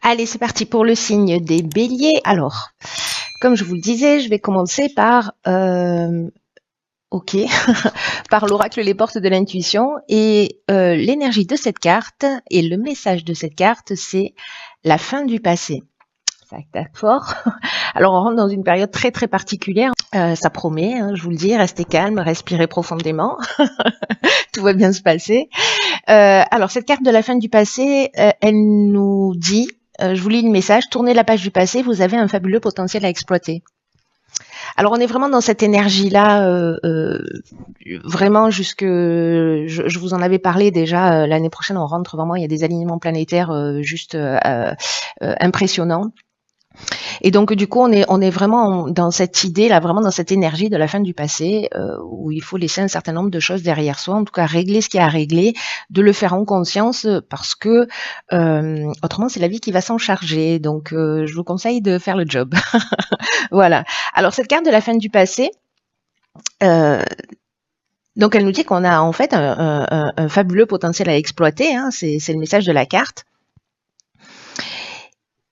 Allez, c'est parti pour le signe des béliers. Alors, comme je vous le disais, je vais commencer par, ok, par l'oracle Les Portes de l'intuition. Et l'énergie de cette carte et le message de cette carte, c'est la fin du passé. Ça tape fort. Alors, on rentre dans une période très très particulière. Ça promet, hein, je vous le dis, restez calme, respirez profondément. Tout va bien se passer. Alors, cette carte de la fin du passé, elle nous dit, je vous lis le message, tournez la page du passé, vous avez un fabuleux potentiel à exploiter. Alors, on est vraiment dans cette énergie-là, vraiment jusque, je vous en avais parlé déjà, l'année prochaine, on rentre vraiment, il y a des alignements planétaires juste impressionnants. Et donc du coup, on est vraiment dans cette idée là, vraiment dans cette énergie de la fin du passé, où il faut laisser un certain nombre de choses derrière soi, en tout cas régler ce qu'il y a à régler, de le faire en conscience, parce que autrement c'est la vie qui va s'en charger. Donc je vous conseille de faire le job. Voilà. Alors cette carte de la fin du passé. Donc elle nous dit qu'on a en fait un fabuleux potentiel à exploiter, hein, c'est le message de la carte.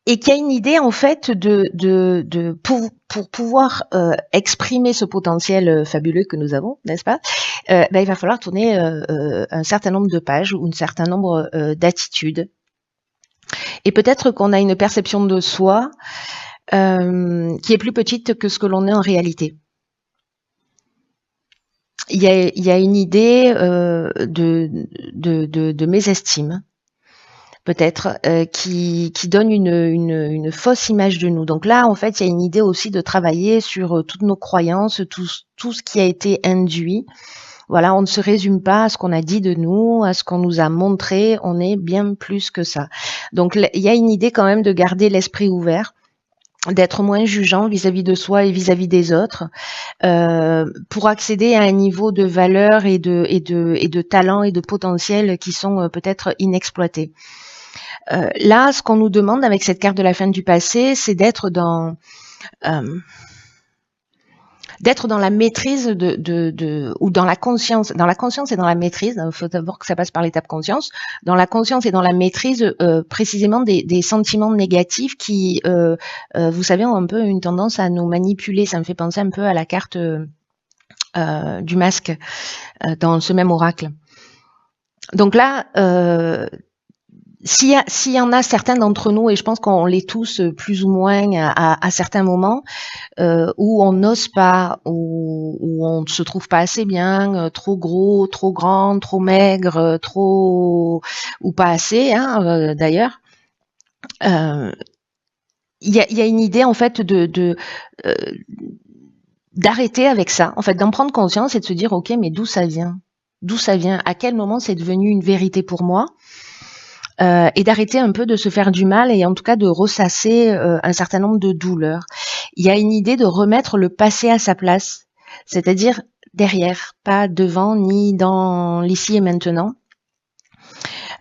Et qu'il y a une idée en fait pour pouvoir exprimer ce potentiel fabuleux que nous avons, n'est-ce pas, il va falloir tourner un certain nombre de pages ou un certain nombre d'attitudes. Et peut-être qu'on a une perception de soi qui est plus petite que ce que l'on est en réalité. Il y a une idée de mésestime, peut-être, qui donne une fausse image de nous. Donc là, en fait, il y a une idée aussi de travailler sur toutes nos croyances, tout ce qui a été induit. Voilà, on ne se résume pas à ce qu'on a dit de nous, à ce qu'on nous a montré, on est bien plus que ça. Donc il y a une idée quand même de garder l'esprit ouvert, d'être moins jugeant vis-à-vis de soi et vis-à-vis des autres, pour accéder à un niveau de valeur et de talent et de potentiel qui sont peut-être inexploités. Là, ce qu'on nous demande avec cette carte de la fin du passé, c'est d'être dans la maîtrise ou dans la conscience et dans la maîtrise. Il faut d'abord que ça passe par l'étape conscience. Dans la conscience et dans la maîtrise, précisément des sentiments négatifs qui, vous savez, ont un peu une tendance à nous manipuler. Ça me fait penser un peu à la carte du masque dans ce même oracle. Donc là, s'il y en a certains d'entre nous, et je pense qu'on l'est tous plus ou moins à certains moments, où on n'ose pas, où on ne se trouve pas assez bien, trop gros, trop grand, trop maigre, trop ou pas assez, hein, d'ailleurs. Il y a une idée en fait d'arrêter avec ça, en fait, d'en prendre conscience et de se dire ok, mais d'où ça vient, à quel moment c'est devenu une vérité pour moi. Et d'arrêter un peu de se faire du mal et en tout cas de ressasser un certain nombre de douleurs. Il y a une idée de remettre le passé à sa place, c'est-à-dire derrière, pas devant ni dans l'ici et maintenant.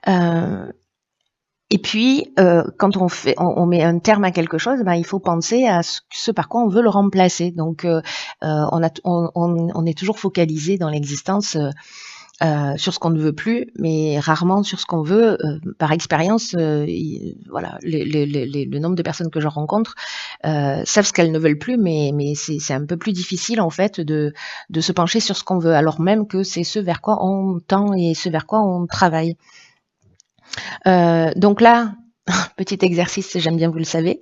Et puis, quand on met un terme à quelque chose, il faut penser à ce par quoi on veut le remplacer. Donc, on est toujours focalisé dans l'existence sur ce qu'on ne veut plus, mais rarement sur ce qu'on veut. Par expérience, voilà, le nombre de personnes que je rencontre savent ce qu'elles ne veulent plus, mais c'est un peu plus difficile en fait de se pencher sur ce qu'on veut, alors même que c'est ce vers quoi on tend et ce vers quoi on travaille. Donc là, petit exercice, j'aime bien, vous le savez,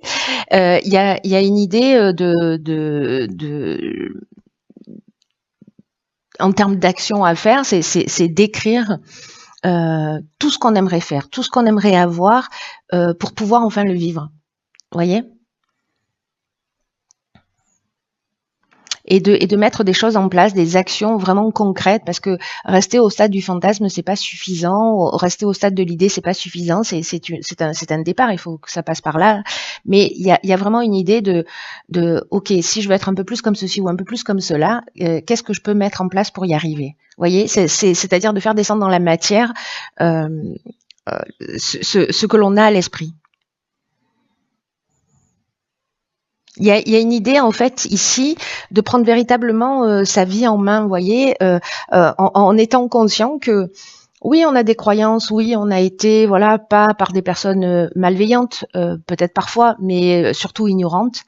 il y a une idée en termes d'action à faire, c'est d'écrire tout ce qu'on aimerait faire, tout ce qu'on aimerait avoir pour pouvoir enfin le vivre. Vous voyez ? Et de mettre des choses en place, des actions vraiment concrètes, parce que rester au stade du fantasme, c'est pas suffisant. Rester au stade de l'idée, c'est pas suffisant. C'est un départ. Il faut que ça passe par là. Mais il y a vraiment une idée de ok, si je veux être un peu plus comme ceci ou un peu plus comme cela, qu'est-ce que je peux mettre en place pour y arriver ? Vous voyez, c'est-à-dire de faire descendre dans la matière ce que l'on a à l'esprit. Il y a une idée en fait ici de prendre véritablement sa vie en main, vous voyez, en étant conscient que Oui, on a des croyances, oui, on a été, voilà, pas par des personnes malveillantes, peut-être parfois, mais surtout ignorantes.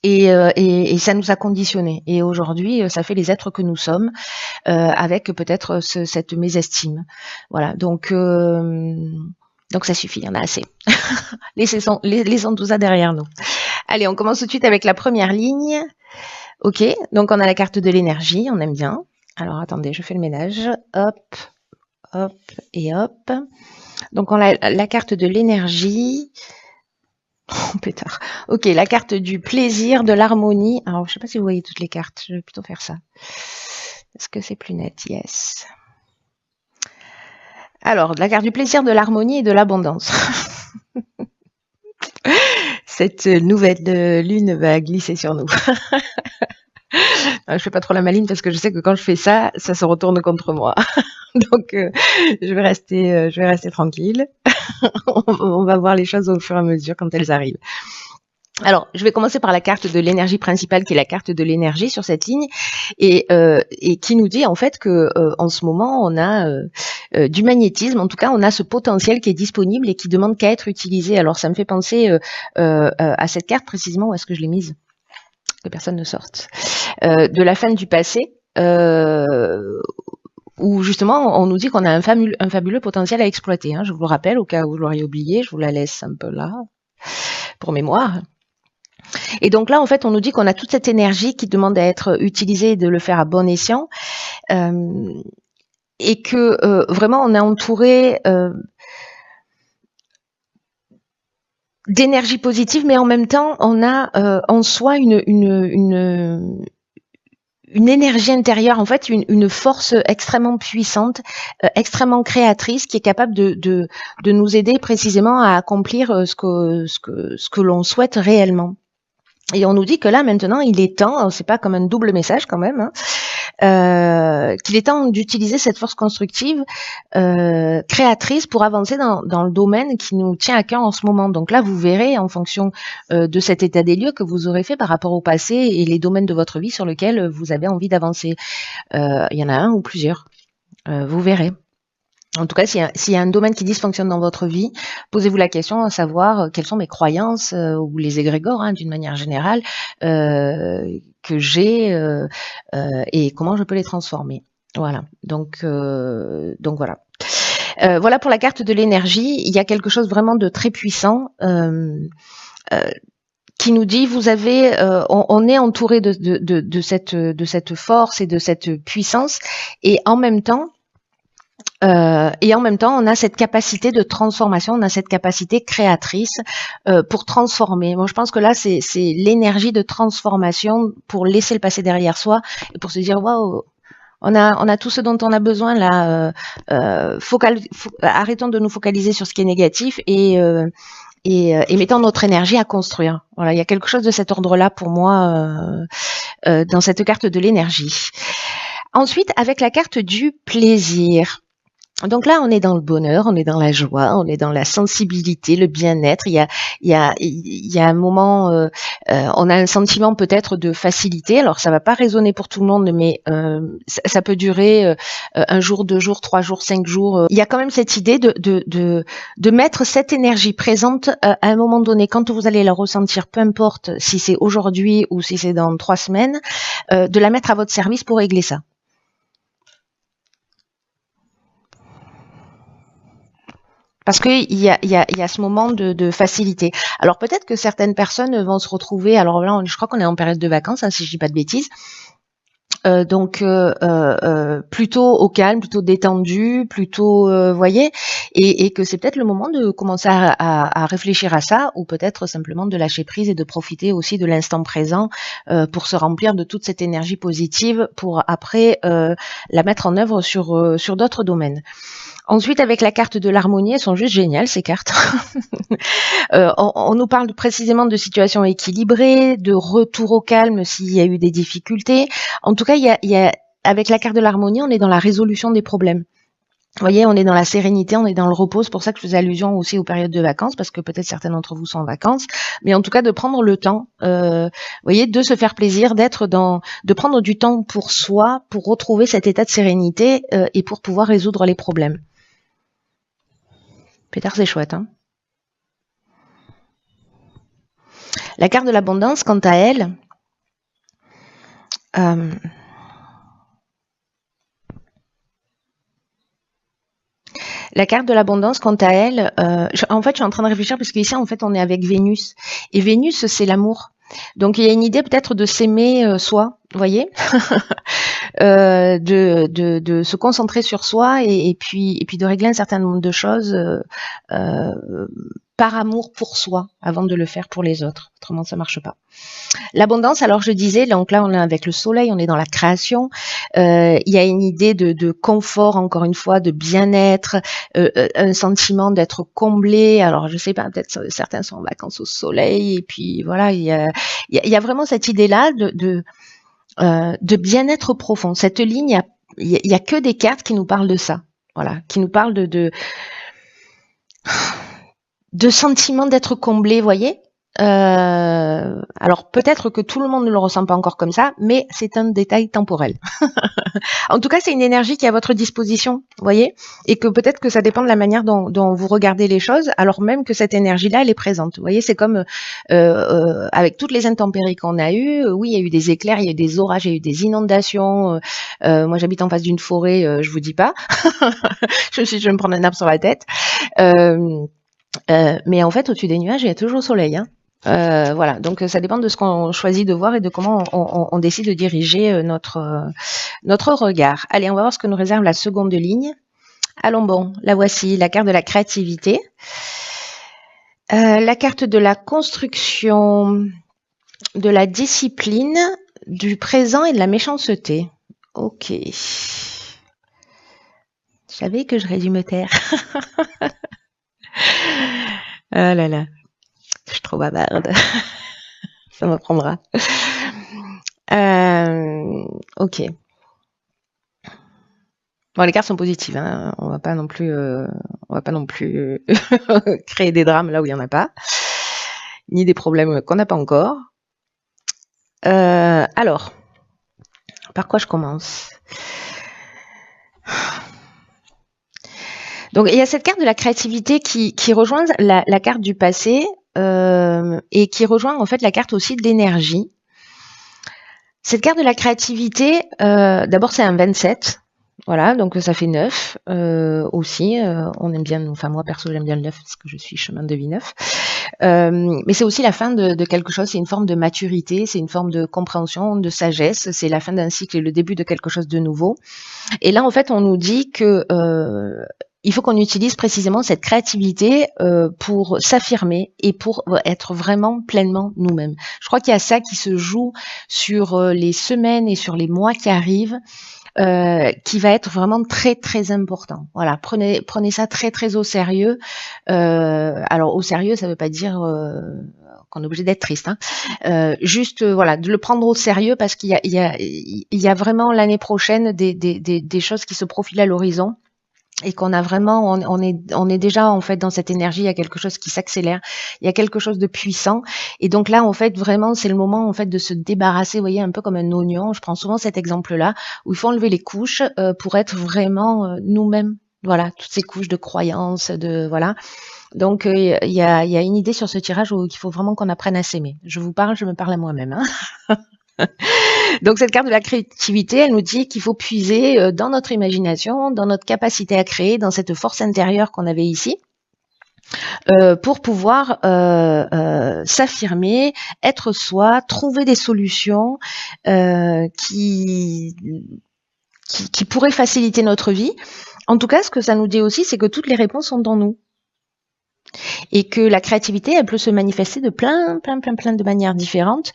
Et ça nous a conditionnés. Et aujourd'hui, ça fait les êtres que nous sommes, avec peut-être cette mésestime. Voilà, donc ça suffit, il y en a assez. Laissons tout ça derrière nous. Allez, on commence tout de suite avec la première ligne. Ok, donc on a la carte de l'énergie, on aime bien. Alors attendez, je fais le ménage. Hop, hop et hop. Donc on a la carte de l'énergie. Oh, pétard. Ok, la carte du plaisir, de l'harmonie. Alors je sais pas si vous voyez toutes les cartes, je vais plutôt faire ça. Est-ce que c'est plus net? Yes. Alors, la carte du plaisir, de l'harmonie et de l'abondance. Cette nouvelle lune va glisser sur nous. Je fais pas trop la maline parce que je sais que quand je fais ça, ça se retourne contre moi. Donc, je vais rester tranquille. On va voir les choses au fur et à mesure quand elles arrivent. Alors, je vais commencer par la carte de l'énergie principale, qui est la carte de l'énergie sur cette ligne, et qui nous dit en fait que en ce moment, on a du magnétisme. En tout cas, on a ce potentiel qui est disponible et qui demande qu'à être utilisé. Alors, ça me fait penser à cette carte précisément. Où est-ce que je l'ai mise? Que personne ne sorte. De la fin du passé. Où justement on nous dit qu'on a un fabuleux potentiel à exploiter. Hein. Je vous le rappelle, au cas où vous l'auriez oublié, je vous la laisse un peu là, pour mémoire. Et donc là, en fait, on nous dit qu'on a toute cette énergie qui demande à être utilisée et de le faire à bon escient. Et que vraiment, on est entouré d'énergie positive, mais en même temps, on a en soi une énergie intérieure, en fait, une force extrêmement puissante, extrêmement créatrice, qui est capable de nous aider précisément à accomplir ce que l'on souhaite réellement. Et on nous dit que là, maintenant, il est temps, c'est pas comme un double message quand même, hein, qu'il est temps d'utiliser cette force constructive, créatrice, pour avancer dans le domaine qui nous tient à cœur en ce moment. Donc là, vous verrez, en fonction de cet état des lieux que vous aurez fait par rapport au passé et les domaines de votre vie sur lesquels vous avez envie d'avancer. Il y en a un ou plusieurs, vous verrez. En tout cas, s'il y a un domaine qui dysfonctionne dans votre vie, posez-vous la question à savoir quelles sont mes croyances ou les égrégores, hein, d'une manière générale, que j'ai et comment je peux les transformer. Voilà. Donc voilà. Voilà pour la carte de l'énergie. Il y a quelque chose vraiment de très puissant qui nous dit vous avez, on est entouré de cette force et de cette puissance, et en même temps, on a cette capacité de transformation, on a cette capacité créatrice pour transformer. Moi, je pense que là, c'est l'énergie de transformation pour laisser le passé derrière soi et pour se dire waouh, on a tout ce dont on a besoin là. Arrêtons de nous focaliser sur ce qui est négatif et mettons notre énergie à construire. Voilà, il y a quelque chose de cet ordre-là pour moi dans cette carte de l'énergie. Ensuite, avec la carte du plaisir. Donc là, on est dans le bonheur, on est dans la joie, on est dans la sensibilité, le bien-être. Il y a un moment, on a un sentiment peut-être de facilité. Alors ça va pas résonner pour tout le monde, mais ça peut durer un jour, 2 jours, 3 jours, 5 jours. Il y a quand même cette idée de mettre cette énergie présente à un moment donné, quand vous allez la ressentir, peu importe si c'est aujourd'hui ou si c'est dans 3 semaines, de la mettre à votre service pour régler ça. Parce qu'il y a ce moment de facilité. Alors peut-être que certaines personnes vont se retrouver, alors là je crois qu'on est en période de vacances, hein, si je dis pas de bêtises, donc plutôt au calme, plutôt détendu, plutôt voyez, et que c'est peut-être le moment de commencer à réfléchir à ça, ou peut-être simplement de lâcher prise et de profiter aussi de l'instant présent pour se remplir de toute cette énergie positive pour après la mettre en œuvre sur d'autres domaines. Ensuite, avec la carte de l'harmonie, elles sont juste géniales, ces cartes. On nous parle précisément de situations équilibrées, de retour au calme s'il y a eu des difficultés. En tout cas, avec la carte de l'harmonie, on est dans la résolution des problèmes. Vous voyez, on est dans la sérénité, on est dans le repos. C'est pour ça que je faisais allusion aussi aux périodes de vacances, parce que peut-être certains d'entre vous sont en vacances. Mais en tout cas, de prendre le temps, vous voyez, de se faire plaisir, de prendre du temps pour soi, pour retrouver cet état de sérénité et pour pouvoir résoudre les problèmes. Pétard, c'est chouette, hein. La carte de l'abondance, quant à elle, la carte de l'abondance, quant à elle, en fait, je suis en train de réfléchir parce qu'ici, en fait, on est avec Vénus. Et Vénus, c'est l'amour. Donc, il y a une idée peut-être de s'aimer soi, vous voyez, de se concentrer sur soi et puis de régler un certain nombre de choses par amour pour soi avant de le faire pour les autres. Autrement, ça marche pas. L'abondance, alors je disais, donc là on est avec le soleil, on est dans la création. Il y a une idée de confort, encore une fois, de bien-être, un sentiment d'être comblé. Alors je sais pas, peut-être certains sont en vacances au soleil et puis voilà, il y a vraiment cette idée-là de bien-être profond. Cette ligne, il y a que des cartes qui nous parlent de ça. Voilà, qui nous parlent de sentiment d'être comblé, voyez. Alors peut-être que tout le monde ne le ressent pas encore comme ça, mais c'est un détail temporel. En tout cas, c'est une énergie qui est à votre disposition, voyez, et que peut-être que ça dépend de la manière dont vous regardez les choses, alors même que cette énergie-là, elle est présente. Vous voyez, c'est comme avec toutes les intempéries qu'on a eues. Oui, il y a eu des éclairs, il y a eu des orages, il y a eu des inondations. Moi, j'habite en face d'une forêt, je vous dis pas. Je vais me prendre un arbre sur la tête. Mais en fait, au-dessus des nuages, il y a toujours le soleil, hein. Voilà, donc ça dépend de ce qu'on choisit de voir et de comment on décide de diriger notre regard. Allez, on va voir ce que nous réserve la seconde ligne. Allons bon, la voici, la carte de la créativité, la carte de la construction, de la discipline, du présent et de la méchanceté. Ok. Je savais que j'aurais dû me taire. Ah là là. Je suis trop bavarde. Ça m'apprendra. Ok. Bon, les cartes sont positives, hein. On va pas non plus créer des drames là où il y en a pas, ni des problèmes qu'on n'a pas encore. Alors, par quoi je commence? Donc, il y a cette carte de la créativité qui rejoint la carte du passé et qui rejoint en fait la carte aussi de l'énergie. Cette carte de la créativité, d'abord c'est un 27, voilà, donc ça fait 9 aussi. On aime bien, enfin moi perso j'aime bien le 9 parce que je suis chemin de vie 9. Mais c'est aussi la fin de quelque chose, c'est une forme de maturité, c'est une forme de compréhension, de sagesse, c'est la fin d'un cycle et le début de quelque chose de nouveau. Et là en fait on nous dit que il faut qu'on utilise précisément cette créativité pour s'affirmer et pour être vraiment pleinement nous-mêmes. Je crois qu'il y a ça qui se joue sur les semaines et sur les mois qui arrivent, qui va être vraiment très très important. Voilà, prenez ça très très au sérieux. Alors au sérieux, ça veut pas dire qu'on est obligé d'être triste, hein. Juste voilà, de le prendre au sérieux parce qu'il y a vraiment l'année prochaine des choses qui se profilent à l'horizon. Et qu'on a vraiment, on est déjà en fait dans cette énergie, il y a quelque chose qui s'accélère, il y a quelque chose de puissant, et donc là en fait vraiment c'est le moment en fait de se débarrasser, vous voyez, un peu comme un oignon. Je prends souvent cet exemple-là où il faut enlever les couches pour être vraiment nous-mêmes. Voilà, toutes ces couches de croyances, de voilà. Donc il y a une idée sur ce tirage où il faut vraiment qu'on apprenne à s'aimer. Je vous parle, je me parle à moi-même, hein. Donc cette carte de la créativité, elle nous dit qu'il faut puiser dans notre imagination, dans notre capacité à créer, dans cette force intérieure qu'on avait ici, pour pouvoir s'affirmer, être soi, trouver des solutions qui pourraient faciliter notre vie. En tout cas, ce que ça nous dit aussi, c'est que toutes les réponses sont dans nous. Et que la créativité, elle peut se manifester de plein de manières différentes.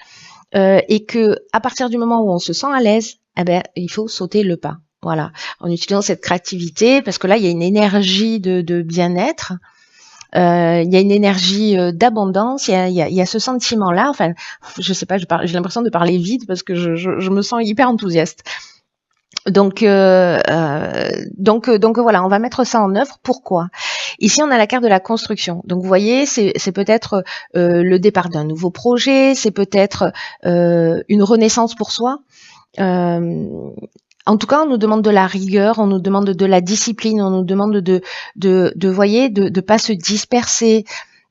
Et que à partir du moment où on se sent à l'aise, eh ben, il faut sauter le pas. Voilà, en utilisant cette créativité, parce que là, il y a une énergie de bien-être, il y a une énergie d'abondance, il y a ce sentiment-là. Enfin, je sais pas, j'ai l'impression de parler vite parce que je me sens hyper enthousiaste. Donc voilà, on va mettre ça en œuvre. Pourquoi? Ici, on a la carte de la construction. Donc vous voyez, c'est peut-être le départ d'un nouveau projet, c'est peut-être une renaissance pour soi. En tout cas, on nous demande de la rigueur, on nous demande de la discipline, on nous demande de pas se disperser,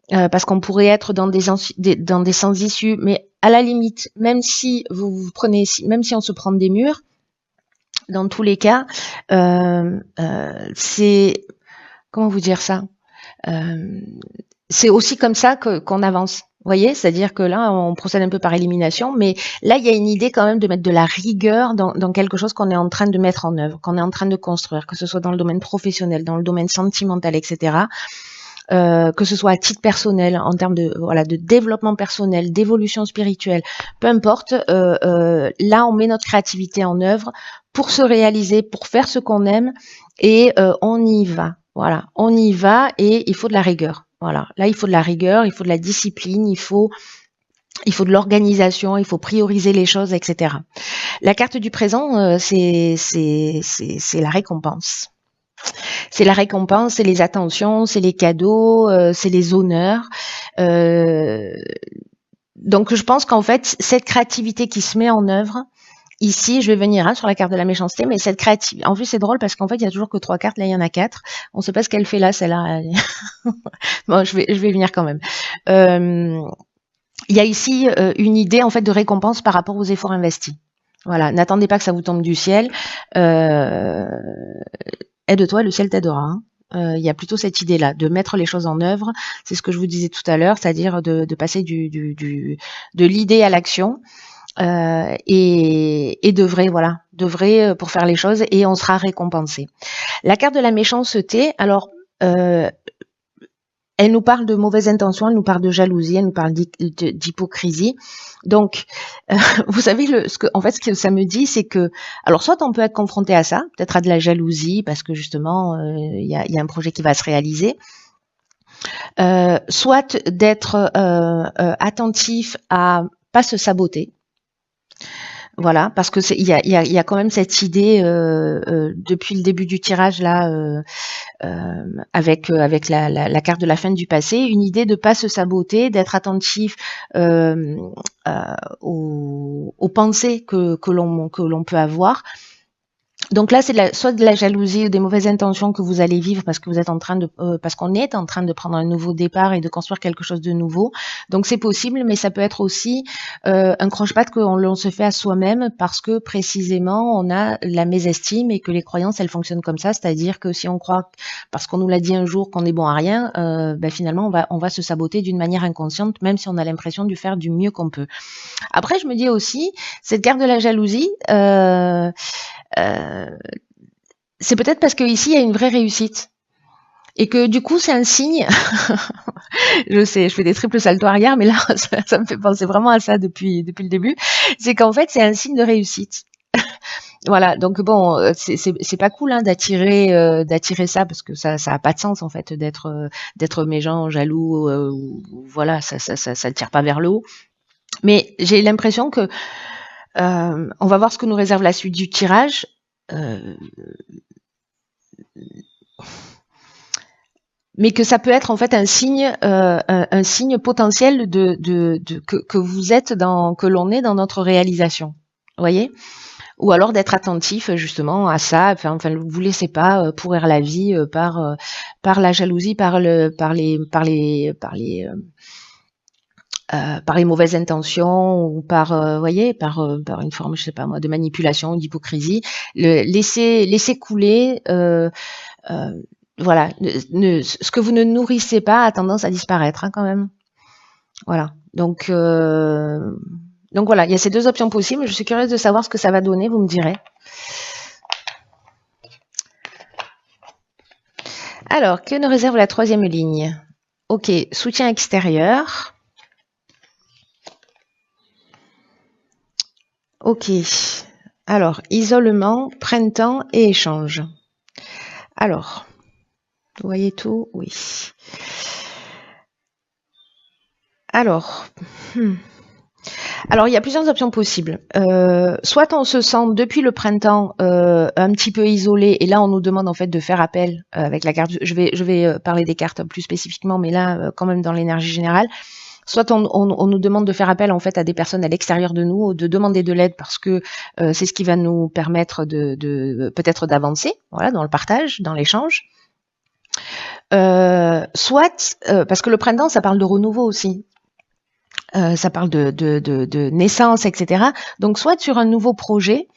parce qu'on pourrait être dans des sens issus. Mais à la limite, même si même si on se prend des murs, dans tous les cas, c'est, comment vous dire ça? C'est aussi comme ça qu'on avance. Vous voyez, c'est-à-dire que là, on procède un peu par élimination, mais là, il y a une idée quand même de mettre de la rigueur dans quelque chose qu'on est en train de mettre en œuvre, qu'on est en train de construire, que ce soit dans le domaine professionnel, dans le domaine sentimental, etc. Que ce soit à titre personnel, en termes de développement personnel, d'évolution spirituelle, peu importe. Là, on met notre créativité en œuvre pour se réaliser, pour faire ce qu'on aime, et on y va. Voilà, on y va, et il faut de la rigueur. Voilà, là, il faut de la rigueur, il faut de la discipline, il faut de l'organisation, il faut prioriser les choses, etc. La carte du présent, c'est la récompense. C'est la récompense, c'est les attentions, c'est les cadeaux, c'est les honneurs. Donc je pense qu'en fait, cette créativité qui se met en œuvre, ici, je vais venir sur la carte de la méchanceté, mais cette créativité, en plus c'est drôle parce qu'en fait, il y a toujours que 3 cartes, là il y en a 4. On ne sait pas ce qu'elle fait là, celle-là. Bon, je vais venir quand même. Il y a ici une idée en fait de récompense par rapport aux efforts investis. Voilà, n'attendez pas que ça vous tombe du ciel. Aide-toi, le ciel t'aidera. Hein. Il y a plutôt cette idée-là, de mettre les choses en œuvre. C'est ce que je vous disais tout à l'heure, c'est-à-dire de passer de l'idée à l'action, et d'œuvrer pour faire les choses, et on sera récompensé. La carte de la méchanceté, alors elle nous parle de mauvaises intentions, elle nous parle de jalousie, elle nous parle d'hypocrisie. Donc, vous savez, ce que ça me dit, c'est que, alors soit on peut être confronté à ça, peut-être à de la jalousie, parce que justement, il y a un projet qui va se réaliser, soit d'être attentif à pas se saboter. Voilà, parce que il y a quand même cette idée depuis le début du tirage là, avec la carte de la fin du passé, une idée de pas se saboter, d'être attentif aux pensées que l'on peut avoir. Donc là, c'est soit de la jalousie ou des mauvaises intentions que vous allez vivre parce que vous êtes parce qu'on est en train de prendre un nouveau départ et de construire quelque chose de nouveau. Donc c'est possible, mais ça peut être aussi un croche-patte qu'on se fait à soi-même parce que précisément on a la mésestime et que les croyances elles fonctionnent comme ça, c'est-à-dire que si on croit parce qu'on nous l'a dit un jour qu'on est bon à rien, finalement on va se saboter d'une manière inconsciente, même si on a l'impression de faire du mieux qu'on peut. Après, je me dis aussi cette carte de la jalousie. C'est peut-être parce qu'ici il y a une vraie réussite et que du coup c'est un signe. Je sais, je fais des triples saltos arrière, mais là ça me fait penser vraiment à ça depuis le début. C'est qu'en fait c'est un signe de réussite. Voilà, donc bon, c'est pas cool hein, d'attirer ça parce que ça a pas de sens en fait d'être méchant, jaloux, voilà, ça ne tire pas vers le haut. Mais j'ai l'impression que on va voir ce que nous réserve la suite du tirage. Mais que ça peut être en fait un signe potentiel que vous êtes que l'on est dans notre réalisation. Vous voyez? Ou alors d'être attentif justement à ça. Enfin, vous laissez pas pourrir la vie par la jalousie, par les mauvaises intentions ou voyez, par une forme, je sais pas moi, de manipulation ou d'hypocrisie. Laissez couler. Voilà, ce que vous ne nourrissez pas a tendance à disparaître hein, quand même. Voilà. Donc voilà, il y a ces deux options possibles. Je suis curieuse de savoir ce que ça va donner, vous me direz. Alors, que nous réserve la troisième ligne? Ok, soutien extérieur. Ok. Alors, isolement, printemps et échange. Alors, vous voyez tout? Oui. Alors, Alors, il y a plusieurs options possibles. Soit on se sent depuis le printemps un petit peu isolé, et là on nous demande en fait de faire appel avec la carte. Je vais parler des cartes plus spécifiquement, mais là quand même dans l'énergie générale. Soit on nous demande de faire appel en fait à des personnes à l'extérieur de nous, de demander de l'aide parce que c'est ce qui va nous permettre de peut-être d'avancer, voilà, dans le partage, dans l'échange. Soit parce que le printemps, ça parle de renouveau aussi. Ça parle de naissance, etc. Donc, soit sur un nouveau projet,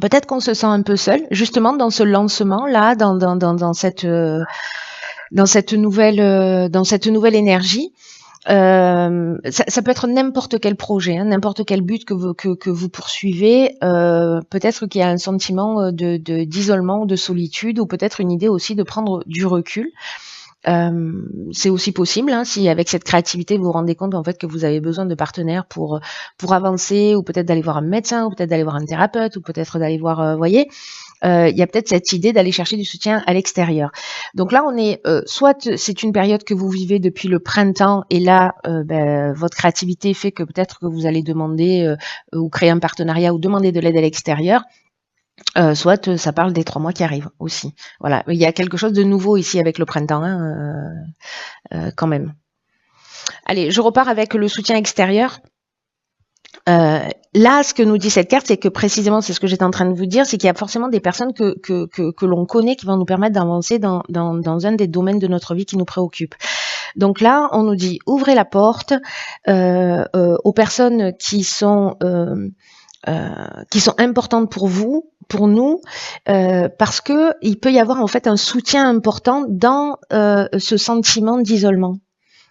peut-être qu'on se sent un peu seul, justement dans ce lancement-là, dans cette nouvelle énergie. Ça peut être n'importe quel projet, hein, n'importe quel but que vous poursuivez. Peut-être qu'il y a un sentiment d'isolement ou de solitude, ou peut-être une idée aussi de prendre du recul. C'est aussi possible, hein, si avec cette créativité vous vous rendez compte en fait que vous avez besoin de partenaires pour avancer, ou peut-être d'aller voir un médecin, ou peut-être d'aller voir un thérapeute, ou peut-être d'aller voir, voyez, il y a peut-être cette idée d'aller chercher du soutien à l'extérieur. Donc là, on est soit c'est une période que vous vivez depuis le printemps, et là, votre créativité fait que peut-être que vous allez demander ou créer un partenariat ou demander de l'aide à l'extérieur. Soit ça parle des 3 mois qui arrivent aussi. Voilà, il y a quelque chose de nouveau ici avec le printemps, hein, quand même. Allez, je repars avec le soutien extérieur. Là, ce que nous dit cette carte, c'est que précisément, c'est ce que j'étais en train de vous dire, c'est qu'il y a forcément des personnes que l'on connaît qui vont nous permettre d'avancer dans un des domaines de notre vie qui nous préoccupe. Donc là, on nous dit, ouvrez la porte aux personnes qui sont importantes pour vous, pour nous, parce que il peut y avoir en fait un soutien important dans ce sentiment d'isolement.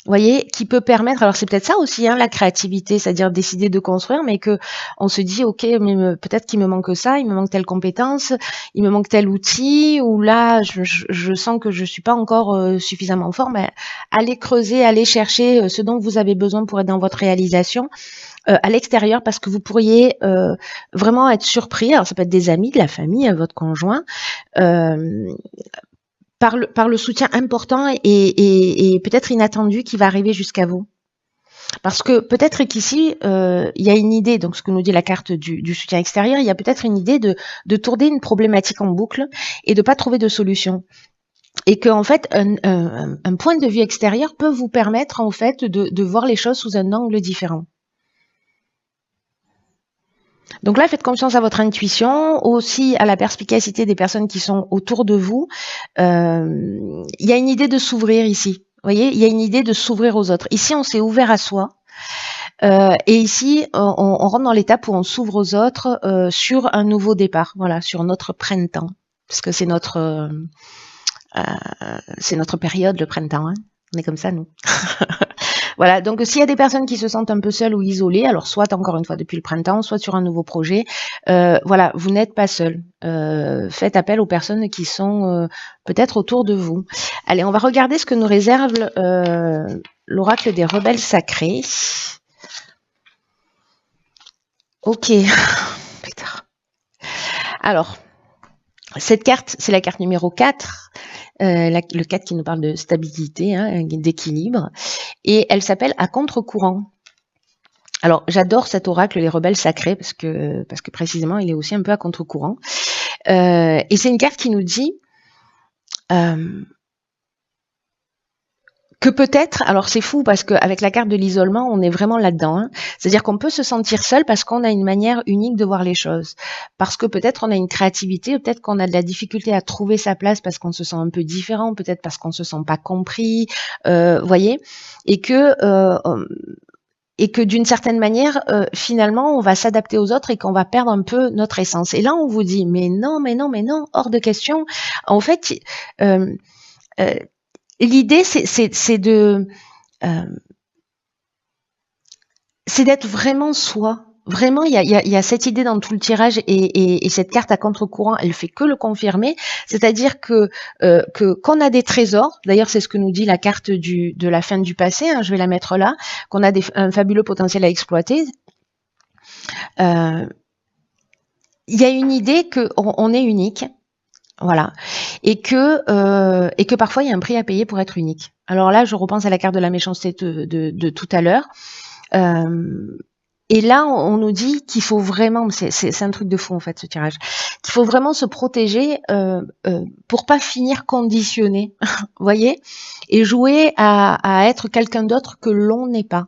Vous voyez, qui peut permettre, alors c'est peut-être ça aussi, hein, la créativité, c'est-à-dire décider de construire, mais que on se dit, ok, mais peut-être qu'il me manque ça, il me manque telle compétence, il me manque tel outil, ou là, je sens que je suis pas encore suffisamment fort, mais allez creuser, allez chercher ce dont vous avez besoin pour être dans votre réalisation à l'extérieur, parce que vous pourriez vraiment être surpris. Alors ça peut être des amis, de la famille, votre conjoint. Par le soutien important et peut-être inattendu qui va arriver jusqu'à vous. Parce que peut-être qu'ici, il y a une idée, donc ce que nous dit la carte du soutien extérieur, il y a peut-être une idée de tourner une problématique en boucle et de pas trouver de solution. Et que en fait, un point de vue extérieur peut vous permettre en fait de voir les choses sous un angle différent. Donc là, faites confiance à votre intuition, aussi à la perspicacité des personnes qui sont autour de vous. Il y a une idée de s'ouvrir ici. Vous voyez, il y a une idée de s'ouvrir aux autres. Ici, on s'est ouvert à soi. Et ici, on rentre dans l'étape où on s'ouvre aux autres sur un nouveau départ. Voilà, sur notre printemps. Parce que c'est notre période, le printemps. Hein. On est comme ça, nous. Voilà, donc s'il y a des personnes qui se sentent un peu seules ou isolées, alors soit encore une fois depuis le printemps, soit sur un nouveau projet, voilà, vous n'êtes pas seul. Faites appel aux personnes qui sont peut-être autour de vous. Allez, on va regarder ce que nous réserve l'oracle des rebelles sacrés. Ok. Alors, cette carte, c'est la carte numéro 4. Le 4 qui nous parle de stabilité, hein, d'équilibre, et elle s'appelle à contre-courant. Alors j'adore cet oracle, les rebelles sacrés, parce que précisément il est aussi un peu à contre-courant. Et c'est une carte qui nous dit que peut-être, alors c'est fou parce qu'avec la carte de l'isolement, on est vraiment là-dedans. Hein. C'est-à-dire qu'on peut se sentir seul parce qu'on a une manière unique de voir les choses. Parce que peut-être on a une créativité, peut-être qu'on a de la difficulté à trouver sa place parce qu'on se sent un peu différent, peut-être parce qu'on se sent pas compris, voyez, et que d'une certaine manière, finalement, on va s'adapter aux autres et qu'on va perdre un peu notre essence. Et là, on vous dit, mais non, hors de question. En fait, l'idée, c'est d'être vraiment soi. Vraiment, il y a cette idée dans tout le tirage et cette carte à contre-courant, elle fait que le confirmer. C'est-à-dire que qu'on a des trésors. D'ailleurs, c'est ce que nous dit la carte de la fin du passé. Hein, je vais la mettre là. Qu'on a un fabuleux potentiel à exploiter. Il y a une idée qu'on est unique. Voilà, et que parfois il y a un prix à payer pour être unique. Alors là, je repense à la carte de la méchanceté de tout à l'heure. Et là, on nous dit qu'il faut vraiment, c'est un truc de fou en fait, ce tirage, qu'il faut vraiment se protéger pour pas finir conditionné, vous voyez, et jouer à être quelqu'un d'autre que l'on n'est pas.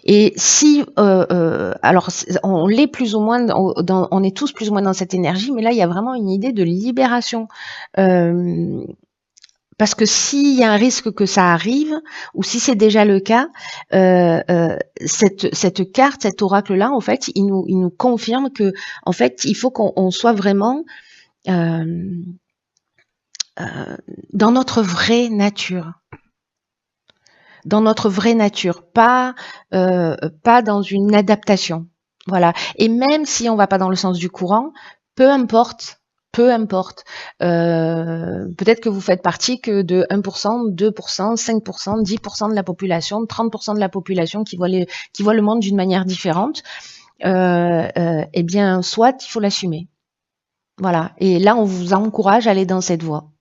Et si, alors on l'est plus ou moins, on est tous plus ou moins dans cette énergie, mais là il y a vraiment une idée de libération. Parce que s'il y a un risque que ça arrive, ou si c'est déjà le cas, cette carte, cet oracle-là, en fait, il nous confirme que, en fait, il faut qu'on soit vraiment dans notre vraie nature. Dans notre vraie nature, pas dans une adaptation. Voilà. Et même si on va pas dans le sens du courant, peu importe. Peut-être que vous faites partie que de 1%, 2%, 5%, 10% de la population, 30% de la population qui voit le monde d'une manière différente. Eh bien, soit il faut l'assumer. Voilà. Et là, on vous encourage à aller dans cette voie.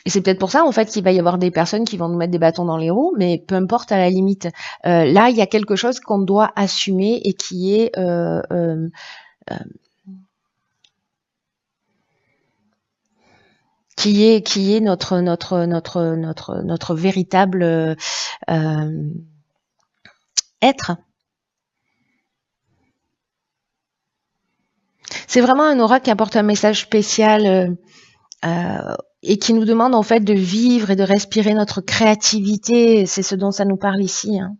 Et c'est peut-être pour ça, en fait, qu'il va y avoir des personnes qui vont nous mettre des bâtons dans les roues, mais peu importe à la limite. Là, il y a quelque chose qu'on doit assumer et qui est notre véritable être. C'est vraiment un aura qui apporte un message spécial et qui nous demande en fait de vivre et de respirer notre créativité. C'est ce dont ça nous parle ici. Hein.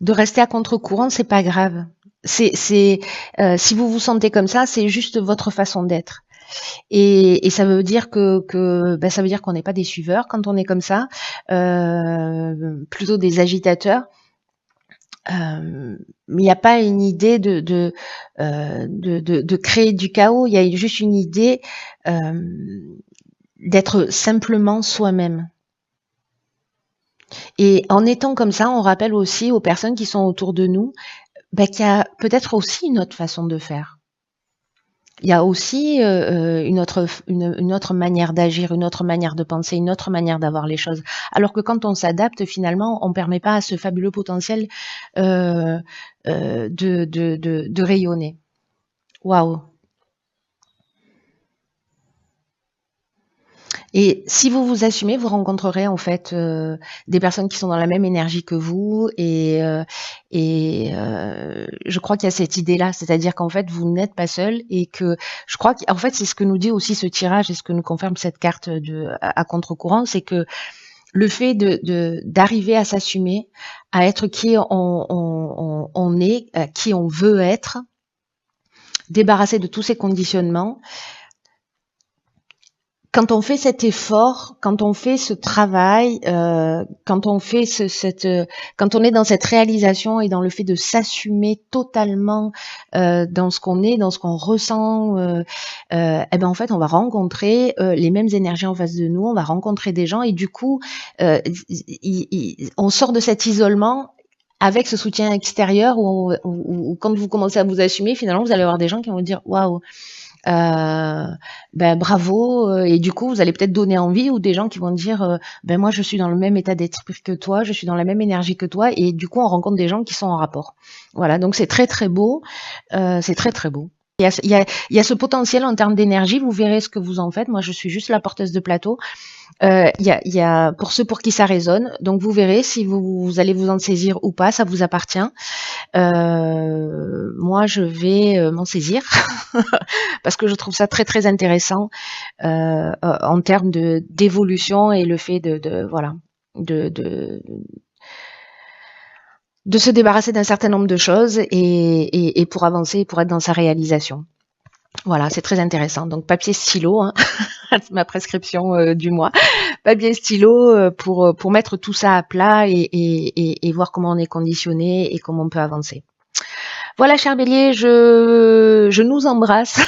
De rester à contre-courant, c'est pas grave. Si vous vous sentez comme ça, c'est juste votre façon d'être. Et ça veut dire ça veut dire qu'on n'est pas des suiveurs quand on est comme ça, plutôt des agitateurs. Il n'y a pas une idée de créer du chaos. Il y a juste une idée d'être simplement soi-même. Et en étant comme ça, on rappelle aussi aux personnes qui sont autour de nous qu'il y a peut-être aussi une autre façon de faire. Il y a aussi une autre manière d'agir, une autre manière de penser, une autre manière d'avoir les choses. Alors que quand on s'adapte, finalement, on ne permet pas à ce fabuleux potentiel de rayonner. Waouh! Et si vous vous assumez, vous rencontrerez en fait des personnes qui sont dans la même énergie que vous et je crois qu'il y a cette idée-là, c'est-à-dire qu'en fait vous n'êtes pas seul et que je crois qu'en fait c'est ce que nous dit aussi ce tirage et ce que nous confirme cette carte à contre-courant, c'est que le fait d'arriver à s'assumer, à être qui on est, qui on veut être, débarrasser de tous ces conditionnements. Quand on fait cet effort, quand on fait ce travail, quand on fait quand on est dans cette réalisation et dans le fait de s'assumer totalement dans ce qu'on est, dans ce qu'on ressent, en fait, on va rencontrer les mêmes énergies en face de nous, on va rencontrer des gens et du coup, on sort de cet isolement avec ce soutien extérieur où quand vous commencez à vous assumer, finalement, vous allez avoir des gens qui vont vous dire waouh. Bravo et du coup vous allez peut-être donner envie ou des gens qui vont dire moi je suis dans le même état d'esprit que toi, je suis dans la même énergie que toi et du coup on rencontre des gens qui sont en rapport. Voilà, donc c'est très très beau, c'est très très beau. Il y a ce potentiel en termes d'énergie, vous verrez ce que vous en faites. Moi je suis juste la porteuse de plateau. Il y a pour ceux pour qui ça résonne, donc vous verrez si vous allez vous en saisir ou pas, ça vous appartient. Moi je vais m'en saisir parce que je trouve ça très très intéressant en termes d'évolution et le fait de se débarrasser d'un certain nombre de choses et pour avancer, pour être dans sa réalisation. Voilà, c'est très intéressant. Donc papier stylo, hein, c'est ma prescription du mois. Papier stylo pour mettre tout ça à plat et voir comment on est conditionné et comment on peut avancer. Voilà, cher Bélier, je nous embrasse.